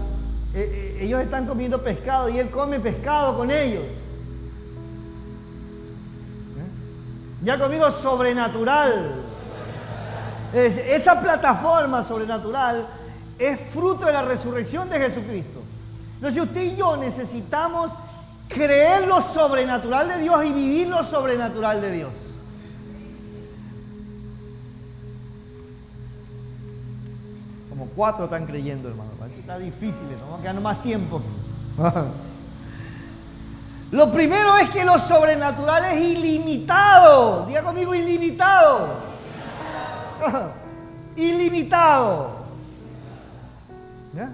ellos están comiendo pescado y Él come pescado con ellos. Ya conmigo, sobrenatural. Esa plataforma sobrenatural es fruto de la resurrección de Jesucristo. Entonces usted y yo necesitamos creer lo sobrenatural de Dios y vivir lo sobrenatural de Dios. Como 4 están creyendo, hermano. Está difícil, nos vamos a quedar más tiempo. Lo primero es que lo sobrenatural es ilimitado. Diga conmigo, ilimitado. Ilimitado. ¿Ya?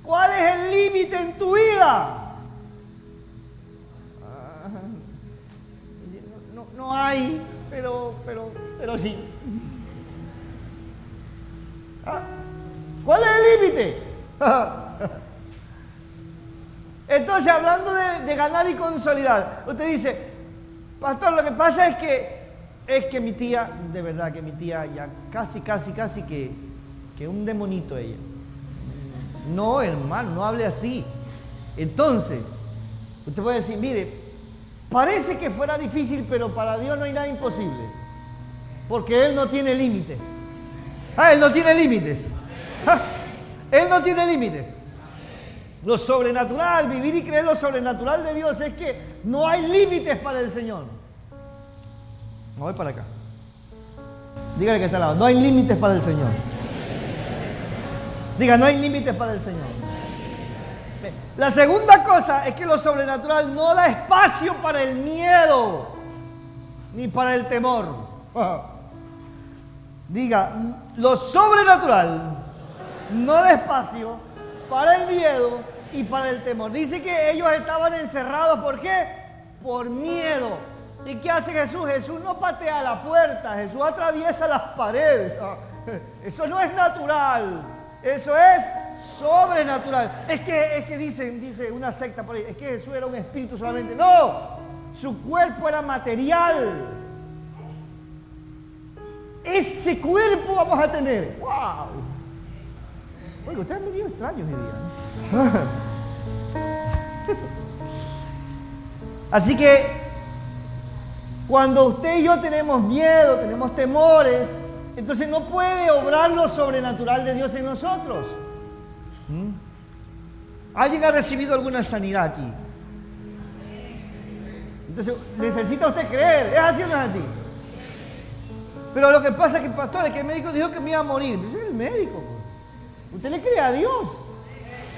¿Cuál es el límite en tu vida? No hay, pero sí. ¿Cuál es el límite? Entonces, hablando de ganar y consolidar, usted dice, pastor, lo que pasa es que mi tía, de verdad que mi tía ya casi que un demonito ella. No, hermano, no hable así. Entonces, usted puede decir, mire, parece que fuera difícil, pero para Dios no hay nada imposible, porque Él no tiene límites. Él no tiene límites. Él no tiene límites. Lo sobrenatural, vivir y creer lo sobrenatural de Dios es que no hay límites para el Señor. No voy para acá. Dígale que está al lado. No hay límites para el Señor. Diga, no hay límites para el Señor. La segunda cosa es que lo sobrenatural no da espacio para el miedo ni para el temor. Diga, lo sobrenatural no da espacio para el miedo y para el temor. Dice que ellos estaban encerrados. ¿Por qué? Por miedo. ¿Y qué hace Jesús? Jesús no patea la puerta, Jesús atraviesa las paredes. Eso no es natural, eso es sobrenatural. Es que dice una secta por ahí, es que Jesús era un espíritu solamente. No, su cuerpo era material. Ese cuerpo vamos a tener. ¡Wow! Oye, ustedes han venido extraños hoy día, ¿no? Así que cuando usted y yo tenemos miedo, tenemos temores, entonces no puede obrar lo sobrenatural de Dios en nosotros. ¿Alguien ha recibido alguna sanidad aquí? Entonces necesita usted creer. ¿Es así o no es así? Pero lo que pasa es que, pastor, es que el médico dijo que me iba a morir. Yo soy el médico. Usted le cree a Dios.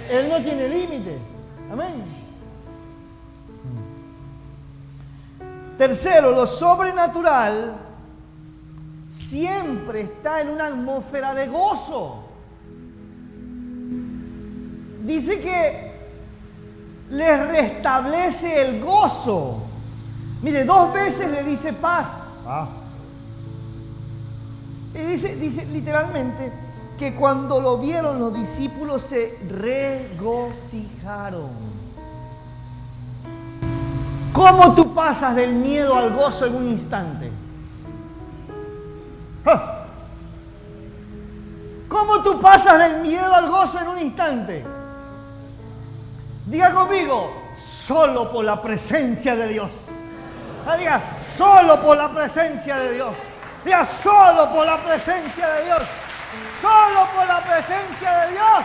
Él no tiene límite. Amén. Tercero, lo sobrenatural siempre está en una atmósfera de gozo. Dice que les restablece el gozo. Mire, 2 veces le dice paz. Paz. Y dice literalmente que cuando lo vieron los discípulos se regocijaron. ¿Cómo tú pasas del miedo al gozo en un instante? ¿Cómo tú pasas del miedo al gozo en un instante? Diga conmigo, solo por la presencia de Dios. Diga, solo por la presencia de Dios. Diga, solo por la presencia de Dios. Solo por la presencia de Dios.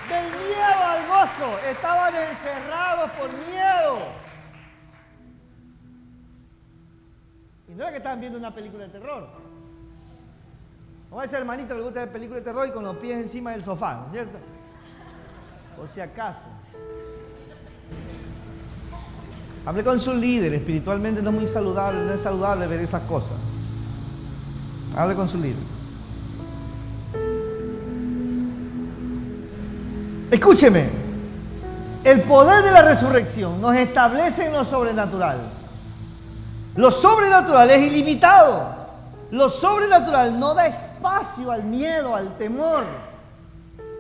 Del miedo al gozo. Estaban encerrados por miedo. Y no es que estaban viendo una película de terror. Como a ese hermanito que le gusta ver películas de terror y con los pies encima del sofá, ¿no es cierto? Por si acaso. Hable con su líder. Espiritualmente no es muy saludable, no es saludable ver esas cosas. Hable con su líder. Escúcheme. El poder de la resurrección nos establece en lo sobrenatural. Lo sobrenatural es ilimitado. Lo sobrenatural no da espacio al miedo, al temor.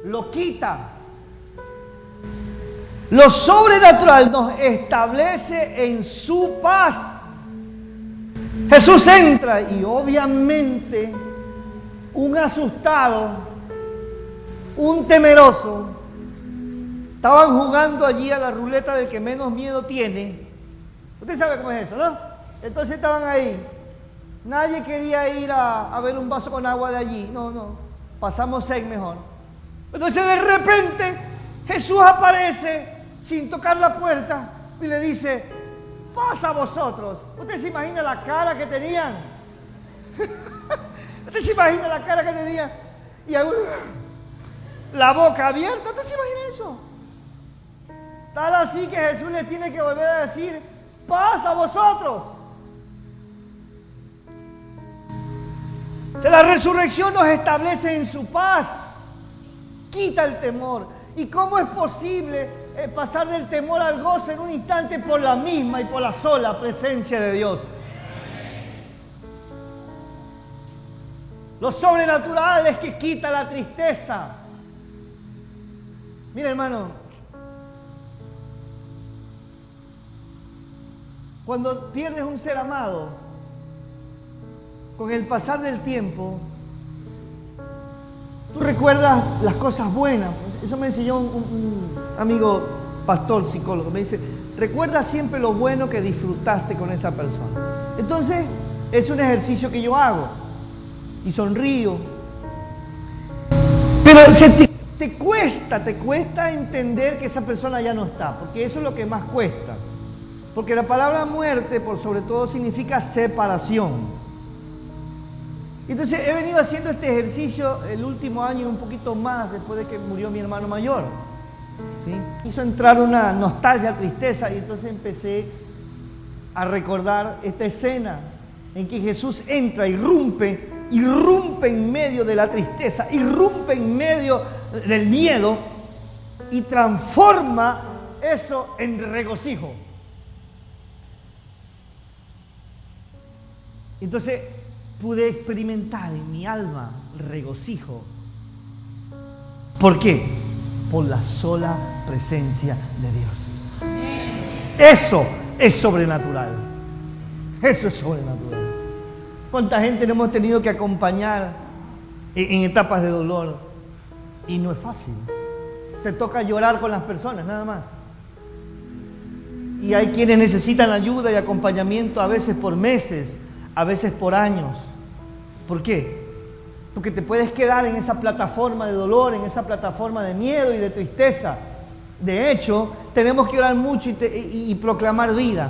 Lo quita. Lo sobrenatural nos establece en su paz. Jesús entra y obviamente un asustado, un temeroso, estaban jugando allí a la ruleta del que menos miedo tiene. Usted sabe cómo es eso, ¿no? Entonces estaban ahí. Nadie quería ir a ver un vaso con agua de allí. No. Pasamos sed mejor. Entonces de repente Jesús aparece sin tocar la puerta y le dice, pasa a vosotros. ¿Usted se imagina la cara que tenían? ¿Usted se imagina la cara que tenían? Y la boca abierta. ¿Usted se imagina eso? Tal así que Jesús le tiene que volver a decir, pasa a vosotros. La resurrección nos establece en su paz, quita el temor. ¿Y cómo es posible pasar del temor al gozo en un instante? Por la misma y por la sola presencia de Dios. Lo sobrenatural es que quita la tristeza. Mira, hermano, cuando pierdes un ser amado, con el pasar del tiempo, tú recuerdas las cosas buenas. Eso me enseñó un amigo pastor, psicólogo. Me dice, recuerda siempre lo bueno que disfrutaste con esa persona. Entonces, es un ejercicio que yo hago. Y sonrío. Pero te cuesta entender que esa persona ya no está. Porque eso es lo que más cuesta. Porque la palabra muerte, por sobre todo, significa separación. Entonces he venido haciendo este ejercicio el último año y un poquito más después de que murió mi hermano mayor. ¿Sí? Hizo entrar una nostalgia, tristeza, y entonces empecé a recordar esta escena en que Jesús entra, irrumpe en medio de la tristeza, irrumpe en medio del miedo y transforma eso en regocijo. Entonces pude experimentar en mi alma regocijo. ¿Por qué? Por la sola presencia de Dios. Eso es sobrenatural. Eso es sobrenatural. ¿Cuánta gente no hemos tenido que acompañar en etapas de dolor? Y no es fácil. Te toca llorar con las personas, nada más. Y hay quienes necesitan ayuda y acompañamiento a veces por meses, a veces por años. ¿Por qué? Porque te puedes quedar en esa plataforma de dolor, en esa plataforma de miedo y de tristeza. De hecho, tenemos que orar mucho y proclamar vida.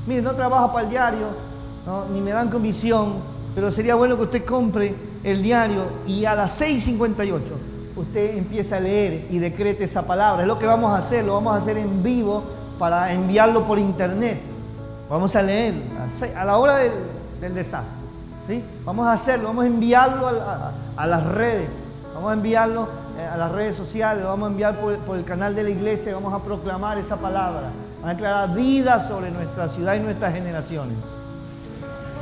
Mire, no trabajo para el diario, ¿no? Ni me dan comisión, pero sería bueno que usted compre el diario y a las 6:58 usted empieza a leer y decrete esa palabra. Es lo que vamos a hacer, lo vamos a hacer en vivo para enviarlo por internet. Vamos a leer a la hora del desastre. ¿Sí? Vamos a hacerlo, vamos a enviarlo a las redes, vamos a enviarlo a las redes sociales, lo vamos a enviar por el canal de la iglesia y vamos a proclamar esa palabra. Va a declarar vida sobre nuestra ciudad y nuestras generaciones.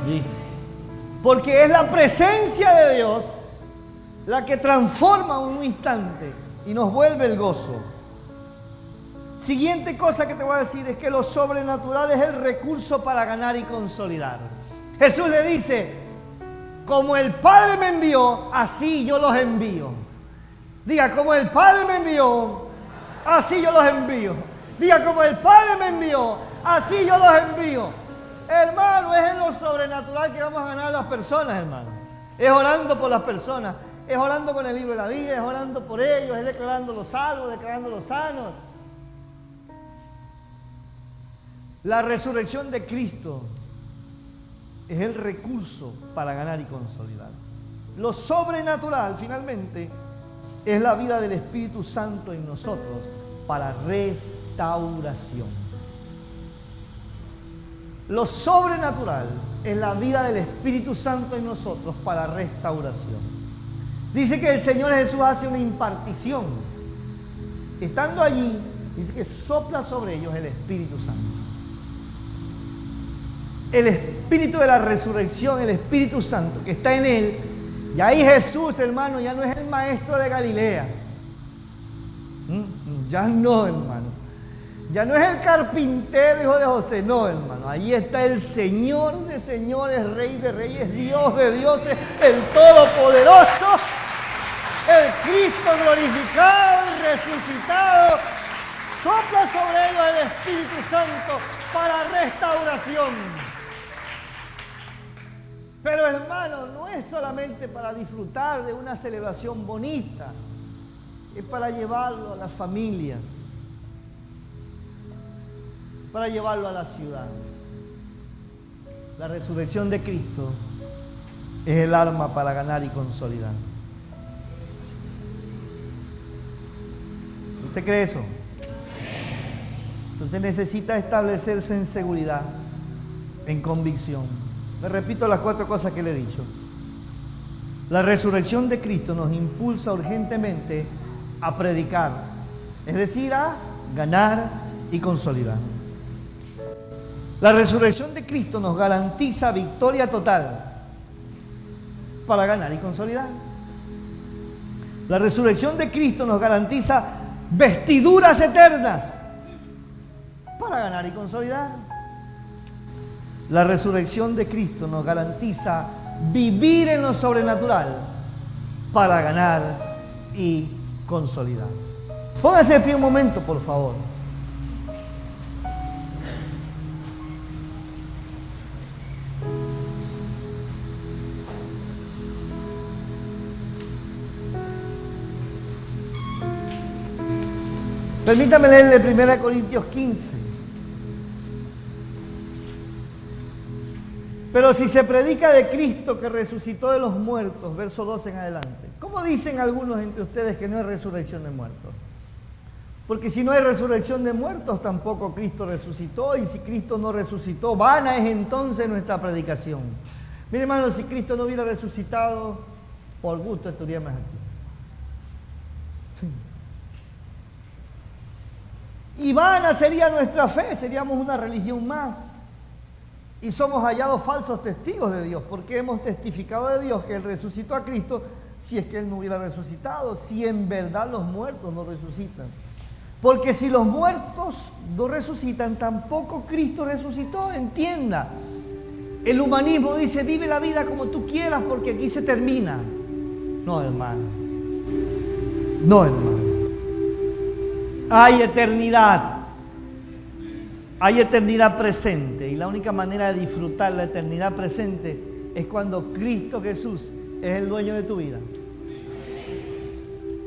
¿Sí? Porque es la presencia de Dios la que transforma un instante y nos vuelve el gozo. Siguiente cosa que te voy a decir es que lo sobrenatural es el recurso para ganar y consolidar. Jesús le dice, como el Padre me envió, así yo los envío. Diga, como el Padre me envió, así yo los envío. Diga, como el Padre me envió, así yo los envío. Hermano, es en lo sobrenatural que vamos a ganar a las personas, hermano. Es orando por las personas, es orando con el libro de la vida, es orando por ellos, es declarándolos salvos, declarándolos sanos. La resurrección de Cristo es el recurso para ganar y consolidar. Lo sobrenatural, finalmente, es la vida del Espíritu Santo en nosotros para restauración. Lo sobrenatural es la vida del Espíritu Santo en nosotros para restauración. Dice que el Señor Jesús hace una impartición. Estando allí, dice que sopla sobre ellos el Espíritu Santo. El Espíritu de la resurrección, el Espíritu Santo que está en Él. Y ahí Jesús, hermano, ya no es el maestro de Galilea. Ya no, hermano. Ya no es el carpintero, hijo de José. No, hermano. Ahí está el Señor de señores, Rey de reyes, Dios de dioses, el Todopoderoso, el Cristo glorificado y resucitado. Sopla sobre ellos el Espíritu Santo para restauración. Pero hermano, no es solamente para disfrutar de una celebración bonita, es para llevarlo a las familias, para llevarlo a la ciudad. La resurrección de Cristo es el arma para ganar y consolidar. ¿Usted cree eso? Entonces necesita establecerse en seguridad, en convicción. Le repito las 4 cosas que le he dicho. La resurrección de Cristo nos impulsa urgentemente a predicar, es decir, a ganar y consolidar. La resurrección de Cristo nos garantiza victoria total para ganar y consolidar. La resurrección de Cristo nos garantiza vestiduras eternas para ganar y consolidar. La resurrección de Cristo nos garantiza vivir en lo sobrenatural para ganar y consolidar. Póngase de pie un momento, por favor. Permítame leerle 1 Corintios 15. Pero si se predica de Cristo que resucitó de los muertos, verso 12 en adelante, ¿cómo dicen algunos entre ustedes que no hay resurrección de muertos? Porque si no hay resurrección de muertos, tampoco Cristo resucitó, y si Cristo no resucitó, vana es entonces nuestra predicación. Mire, hermano, si Cristo no hubiera resucitado, por gusto estaríamos aquí. Sí. Y vana sería nuestra fe, seríamos una religión más. Y somos hallados falsos testigos de Dios, porque hemos testificado de Dios que Él resucitó a Cristo, si es que Él no hubiera resucitado, si en verdad los muertos no resucitan. Porque si los muertos no resucitan, tampoco Cristo resucitó, entienda. El humanismo dice, vive la vida como tú quieras, porque aquí se termina. No, hermano. No, hermano. Hay eternidad. Hay eternidad presente, y la única manera de disfrutar la eternidad presente es cuando Cristo Jesús es el dueño de tu vida.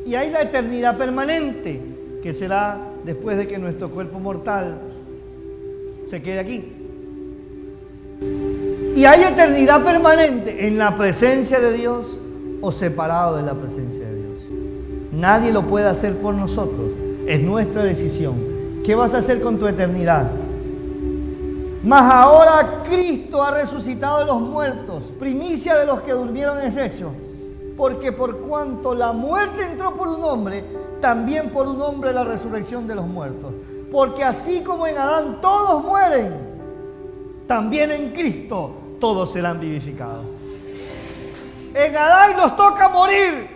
Y hay la eternidad permanente, que será después de que nuestro cuerpo mortal se quede aquí. Y hay eternidad permanente en la presencia de Dios o separado de la presencia de Dios. Nadie lo puede hacer por nosotros, es nuestra decisión. ¿Qué vas a hacer con tu eternidad? Mas ahora Cristo ha resucitado de los muertos, primicia de los que durmieron es hecho. Porque por cuanto la muerte entró por un hombre, también por un hombre la resurrección de los muertos. Porque así como en Adán todos mueren, también en Cristo todos serán vivificados. En Adán nos toca morir,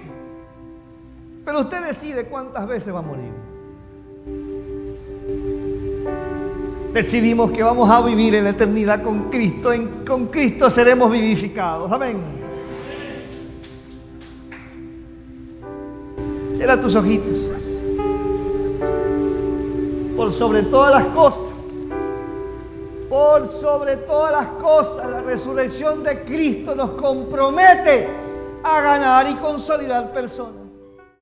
pero usted decide cuántas veces va a morir. Decidimos que vamos a vivir en la eternidad con Cristo. Con Cristo seremos vivificados. Amén. Cierra tus ojitos. Por sobre todas las cosas, la resurrección de Cristo nos compromete a ganar y consolidar personas.